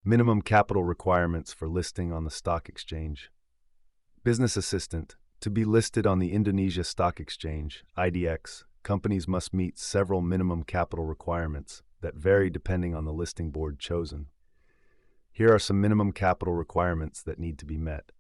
Minimum capital requirements for listing on the stock exchange. Business assistant. To be listed on the Indonesia Stock Exchange, IDX, companies must meet several minimum capital requirements that vary depending on the listing board chosen. Here are some minimum capital requirements that need to be met.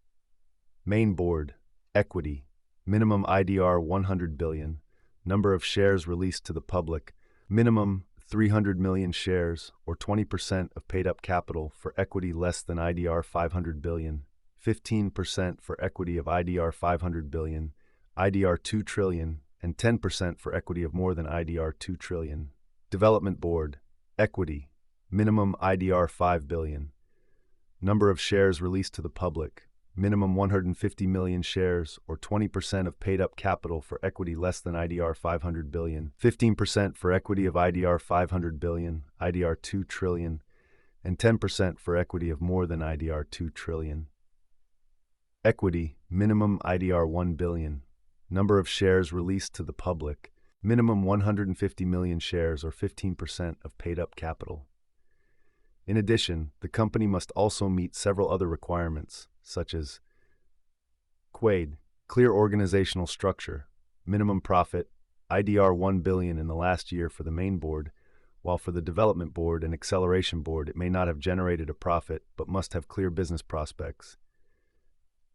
Main board. Equity. Minimum IDR 100 billion. Number of shares released to the public. Minimum 300 million shares, or 20% of paid-up capital for equity less than IDR 500 billion, 15% for equity of IDR 500 billion, IDR 2 trillion, and 10% for equity of more than IDR 2 trillion. Development Board. Equity. Minimum IDR 5 billion. Number of shares released to the public. Minimum 150 million shares, or 20% of paid-up capital for equity less than IDR 500 billion, 15% for equity of IDR 500 billion, IDR 2 trillion, and 10% for equity of more than IDR 2 trillion. Equity. Minimum IDR 1 billion. Number of shares released to the public. Minimum 150 million shares, or 15% of paid-up capital. In addition, the company must also meet several other requirements, such as QUAID, clear organizational structure, minimum profit, IDR 1 billion in the last year for the main board, while for the development board and acceleration board it may not have generated a profit but must have clear business prospects.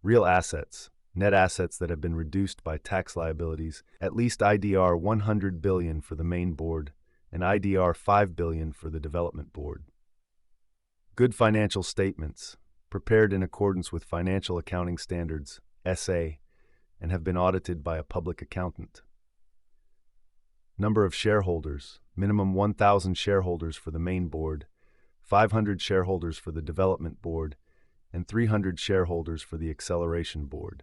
Real assets, net assets that have been reduced by tax liabilities, at least IDR 100 billion for the main board and IDR 5 billion for the development board. Good financial statements, prepared in accordance with Financial Accounting Standards, SA, and have been audited by a public accountant. Number of shareholders. Minimum 1,000 shareholders for the main board, 500 shareholders for the development board, and 300 shareholders for the acceleration board.